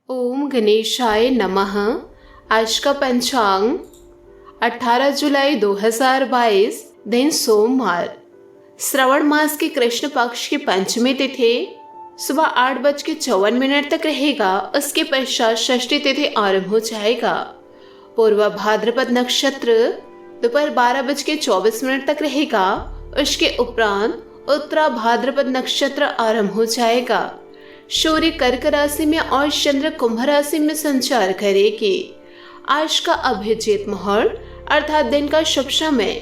ओम गणेशाय नमः। आज का पंचांग 18 जुलाई 2022 दिन सोमवार। श्रवण मास के कृष्ण पक्ष की पंचमी तिथि सुबह 8:54 तक रहेगा। उसके पश्चात षष्ठी तिथि आरंभ हो जाएगा। पूर्व भाद्रपद नक्षत्र दोपहर 12:24 तक रहेगा। उसके उपरांत उत्तरा भाद्रपद नक्षत्र आरंभ हो जाएगा। सूर्य कर्क राशि में और चंद्र कुंभ राशि में संचार करेगी। आज का अभिजीत मुहूर्त अर्थात दिन का शुभ समय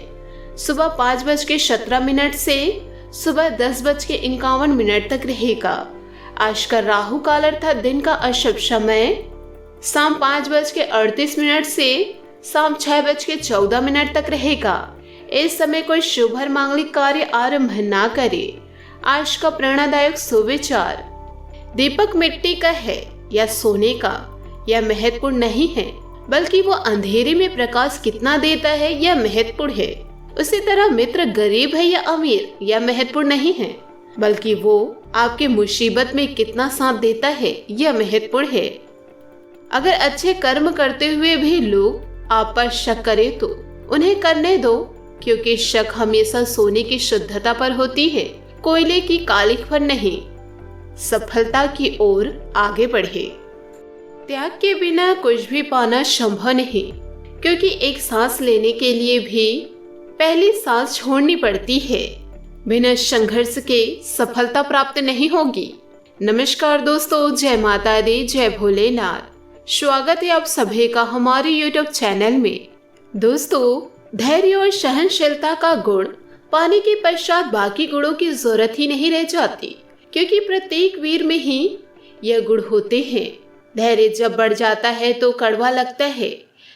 सुबह 5:17 से सुबह 10:51 तक रहेगा। आज का राहु काल अर्थात दिन का अशुभ समय शाम 5:38 से शाम 6:14 तक रहेगा। इस समय कोई शुभ और मांगलिक कार्य आरंभ ना करे। आज का प्रेरणादायक सुविचार, दीपक मिट्टी का है या सोने का यह महत्वपूर्ण नहीं है, बल्कि वो अंधेरे में प्रकाश कितना देता है यह महत्वपूर्ण है। उसी तरह मित्र गरीब है या अमीर यह महत्वपूर्ण नहीं है, बल्कि वो आपके मुसीबत में कितना साथ देता है यह महत्वपूर्ण है। अगर अच्छे कर्म करते हुए भी लोग आप पर शक करें तो उन्हें करने दो, क्योंकि शक हमेशा सोने की शुद्धता पर होती है, कोयले की कालिख पर नहीं। सफलता की ओर आगे बढ़े। त्याग के बिना कुछ भी पाना संभव नहीं, क्योंकि एक सांस लेने के लिए भी पहली सांस छोड़नी पड़ती है। बिना संघर्ष के सफलता प्राप्त नहीं होगी। नमस्कार दोस्तों, जय माता दी, जय भोलेनाथ। स्वागत है आप सभी का हमारे YouTube चैनल में। दोस्तों, धैर्य और सहनशीलता का गुण पाने के पश्चात बाकी गुणों की जरूरत ही नहीं रह जाती, क्योंकि प्रत्येक वीर में ही यह गुण होते हैं। धैर्य जब बढ़ जाता है तो कड़वा लगता है,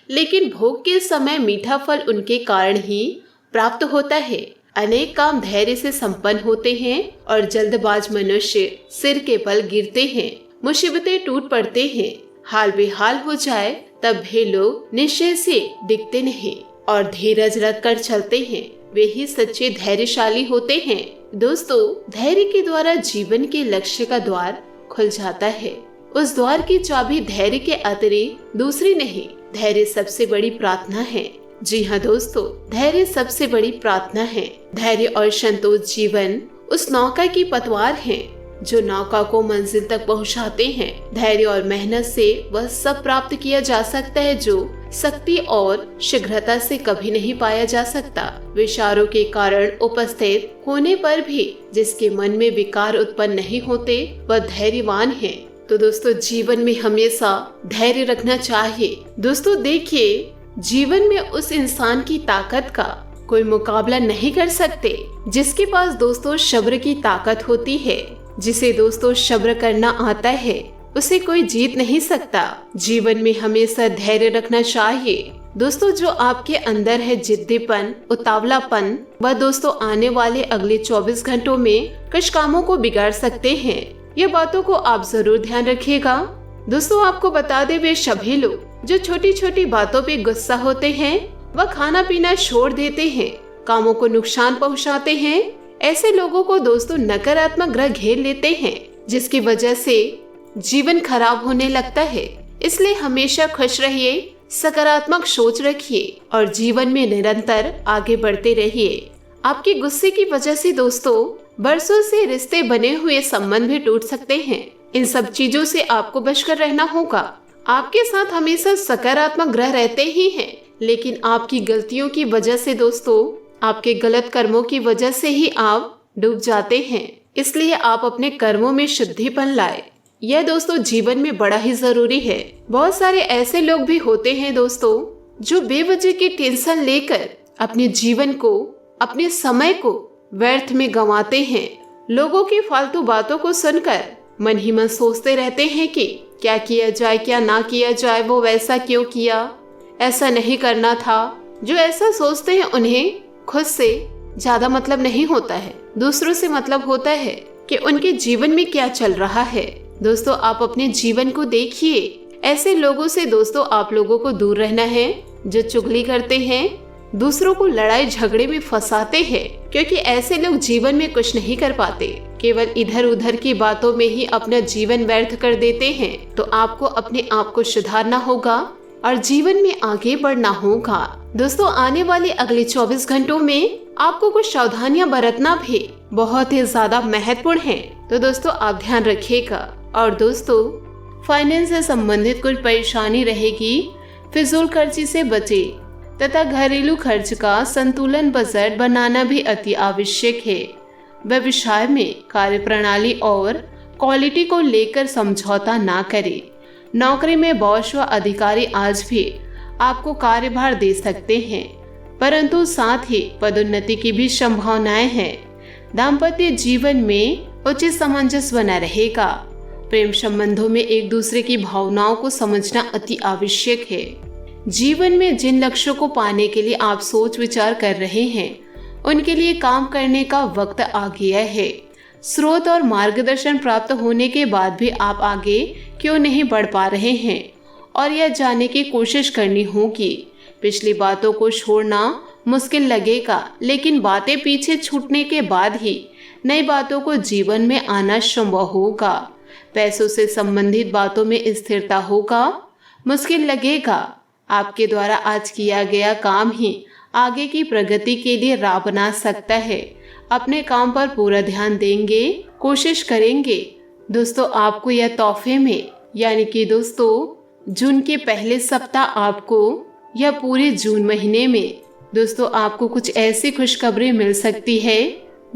लेकिन भोग के समय मीठा फल उनके कारण ही प्राप्त होता है। अनेक काम धैर्य से संपन्न होते हैं और जल्दबाज मनुष्य सिर के बल गिरते हैं, मुसीबतें टूट पड़ते हैं, हाल बेहाल हो जाए तब भी लोग निश्चय से दिखते नहीं और धीरज रख कर चलते हैं। वे ही सच्चे धैर्यशाली होते हैं। दोस्तों, धैर्य के द्वारा जीवन के लक्ष्य का द्वार खुल जाता है। उस द्वार की चाबी धैर्य के अतिरिक्त दूसरी नहीं, धैर्य सबसे बड़ी प्रार्थना है। जी हाँ दोस्तों, धैर्य सबसे बड़ी प्रार्थना है। धैर्य और संतोष जीवन उस नौका की पतवार है जो नौका को मंजिल तक पहुंचाते हैं। धैर्य और मेहनत से वह सब प्राप्त किया जा सकता है जो शक्ति और शीघ्रता से कभी नहीं पाया जा सकता। विचारों के कारण उपस्थित होने पर भी जिसके मन में विकार उत्पन्न नहीं होते वह धैर्यवान है। तो दोस्तों, जीवन में हमेशा धैर्य रखना चाहिए। दोस्तों देखिए, जीवन में उस इंसान की ताकत का कोई मुकाबला नहीं कर सकते जिसके पास दोस्तों सब्र की ताकत होती है। जिसे दोस्तों सब्र करना आता है उसे कोई जीत नहीं सकता। जीवन में हमेशा धैर्य रखना चाहिए। दोस्तों, जो आपके अंदर है जिद्दीपन, उतावलापन, वह दोस्तों आने वाले अगले 24 घंटों में कुछ कामों को बिगाड़ सकते हैं। ये बातों को आप जरूर ध्यान रखिएगा। दोस्तों, आपको बता दे, वे सभी लोग जो छोटी छोटी बातों पे गुस्सा होते हैं वह खाना पीना छोड़ देते हैं, कामों को नुकसान पहुँचाते हैं। ऐसे लोगों को दोस्तों नकारात्मक ग्रह घेर लेते हैं, जिसकी वजह से जीवन खराब होने लगता है। इसलिए हमेशा खुश रहिए, सकारात्मक सोच रखिए और जीवन में निरंतर आगे बढ़ते रहिए। आपके गुस्से की वजह से दोस्तों बरसों से रिश्ते बने हुए संबंध भी टूट सकते हैं। इन सब चीजों से आपको बचकर रहना होगा। आपके साथ हमेशा सकारात्मक ग्रह रहते ही हैं, लेकिन आपकी गलतियों की वजह से दोस्तों, आपके गलत कर्मों की वजह से ही आप डूब जाते हैं। इसलिए आप अपने कर्मों में शुद्धिपन लाए। यह दोस्तों जीवन में बड़ा ही जरूरी है। बहुत सारे ऐसे लोग भी होते हैं दोस्तों जो बेवजह की टेंशन लेकर अपने जीवन को, अपने समय को व्यर्थ में गंवाते हैं। लोगों की फालतू बातों को सुनकर मन ही मन सोचते रहते हैं कि क्या किया जाए, क्या ना किया जाए, वो वैसा क्यों किया, ऐसा नहीं करना था। जो ऐसा सोचते हैं उन्हें खुद से ज्यादा मतलब नहीं होता है, दूसरों से मतलब होता है कि उनके जीवन में क्या चल रहा है। दोस्तों, आप अपने जीवन को देखिए। ऐसे लोगों से दोस्तों आप लोगों को दूर रहना है जो चुगली करते हैं, दूसरों को लड़ाई झगड़े में फंसाते हैं, क्योंकि ऐसे लोग जीवन में कुछ नहीं कर पाते, केवल इधर उधर की बातों में ही अपना जीवन व्यर्थ कर देते हैं। तो आपको अपने आप को सुधारना होगा और जीवन में आगे बढ़ना होगा। दोस्तों, आने वाले अगले 24 घंटों में आपको कुछ सावधानियां बरतना भी बहुत ही ज्यादा महत्वपूर्ण है। तो दोस्तों, आप ध्यान रखिएगा। और दोस्तों, फाइनेंस से संबंधित कुछ परेशानी रहेगी, फिजूल खर्ची से बचे तथा घरेलू खर्च का संतुलन बजट बनाना भी अति आवश्यक है। व्यवसाय में कार्यप्रणाली और क्वालिटी को लेकर समझौता ना करें। नौकरी में बॉस व अधिकारी आज भी आपको कार्यभार दे सकते हैं, परंतु साथ ही पदोन्नति की भी संभावनाएं हैं। दाम्पत्य जीवन में उचित सामंजस्य बना रहेगा। प्रेम संबंधों में एक दूसरे की भावनाओं को समझना अति आवश्यक है। जीवन में जिन लक्ष्यों को पाने के लिए आप सोच विचार कर रहे हैं, उनके लिए काम करने का वक्त आ गया है। स्रोत और मार्गदर्शन प्राप्त होने के बाद भी आप आगे क्यों नहीं बढ़ पा रहे हैं और यह जानने की कोशिश करनी होगी। पिछली बातों को छोड़ना मुश्किल लगेगा, लेकिन बातें पीछे छूटने के बाद ही नई बातों को जीवन में आना संभव होगा। पैसों से संबंधित बातों में स्थिरता होगा। मुश्किल लगेगा, आपके द्वारा आज किया गया काम ही आगे की प्रगति के लिए राह बना सकता है। अपने काम पर पूरा ध्यान देंगे, कोशिश करेंगे। दोस्तों, आपको यह तोहफे में यानी कि दोस्तों जून के पहले सप्ताह आपको या पूरे जून महीने में दोस्तों आपको कुछ ऐसी खुशखबरी मिल सकती है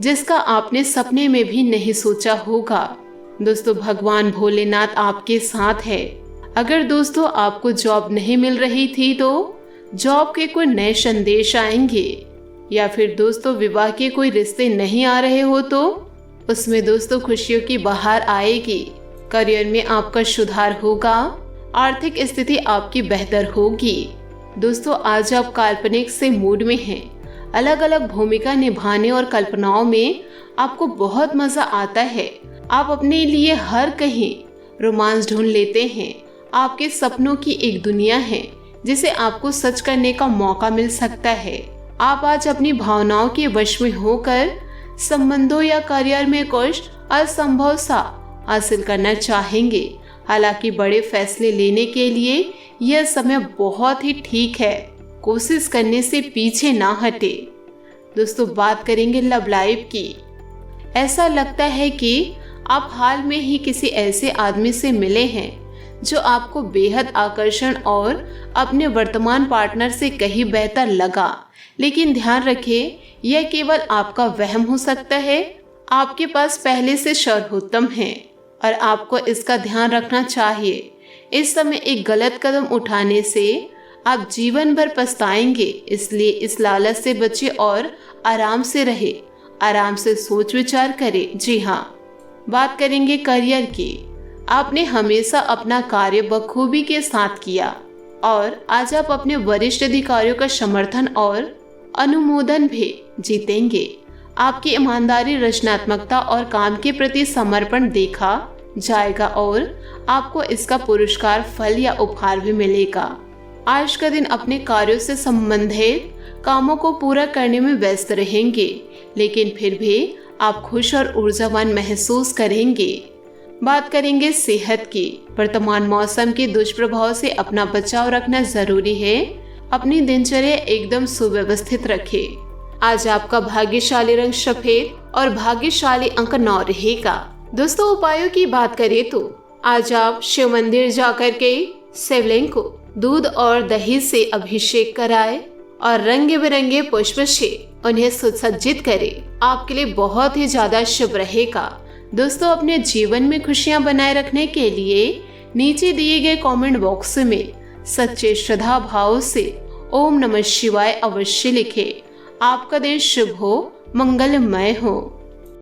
जिसका आपने सपने में भी नहीं सोचा होगा। दोस्तों, भगवान भोलेनाथ आपके साथ है। अगर दोस्तों आपको जॉब नहीं मिल रही थी तो जॉब के कोई नए संदेश आएंगे, या फिर दोस्तों विवाह के कोई रिश्ते नहीं आ रहे हो तो उसमें दोस्तों खुशियों की बहार आएगी। करियर में आपका सुधार होगा। आर्थिक स्थिति आपकी बेहतर होगी। दोस्तों, आज आप काल्पनिक से मूड में हैं। अलग अलग भूमिका निभाने और कल्पनाओं में आपको बहुत मजा आता है। आप अपने लिए हर कहीं रोमांस ढूंढ लेते हैं। आपके सपनों की एक दुनिया है जिसे आपको सच करने का मौका मिल सकता है। आप आज अपनी भावनाओं के वश में होकर संबंधों या करियर में कुछ असंभव सा हासिल करना चाहेंगे। हालांकि बड़े फैसले लेने के लिए यह समय बहुत ही ठीक है। कोशिश करने से पीछे ना हटे। दोस्तों, बात करेंगे लव लाइफ की। ऐसा लगता है कि आप हाल में ही किसी ऐसे आदमी से मिले हैं जो आपको बेहद आकर्षण और अपने वर्तमान पार्टनर से कहीं बेहतर लगा, लेकिन ध्यान रखें, यह केवल आपका वहम हो सकता है। आपके पास पहले से सर्वोत्तम है और आपको इसका ध्यान रखना चाहिए। इस समय एक गलत कदम उठाने से आप जीवन भर पछताएंगे, इसलिए इस लालच से बचे और आराम से रहे। आराम से सोच विचार करें। जी हाँ, बात करेंगे करियर की। आपने हमेशा अपना कार्य बखूबी के साथ किया और आज आप अपने वरिष्ठ अधिकारियों का समर्थन और अनुमोदन भी जीतेंगे। आपकी ईमानदारी, रचनात्मकता और काम के प्रति समर्पण देखा जाएगा और आपको इसका पुरस्कार, फल या उपहार भी मिलेगा। आज का दिन अपने कार्यों से संबंधित कामों को पूरा करने में व्यस्त रहेंगे, लेकिन फिर भी आप खुश और ऊर्जावान महसूस करेंगे। बात करेंगे सेहत की। वर्तमान मौसम के दुष्प्रभाव से अपना बचाव रखना जरूरी है। अपनी दिनचर्या एकदम सुव्यवस्थित रखें। आज आपका भाग्यशाली रंग सफेद और भाग्यशाली अंक 9 रहेगा। दोस्तों, उपायों की बात करें तो आज आप शिव मंदिर जाकर के शिवलिंग को दूध और दही से अभिषेक कराएं और रंग बिरंगे पुष्प से उन्हें सुसज्जित करें। आपके लिए बहुत ही ज्यादा शुभ रहेगा। दोस्तों, अपने जीवन में खुशियां बनाए रखने के लिए नीचे दिए गए कमेंट बॉक्स में सच्चे श्रद्धा भाव से ओम नमः शिवाय अवश्य लिखें। आपका दिन शुभ हो, मंगलमय हो।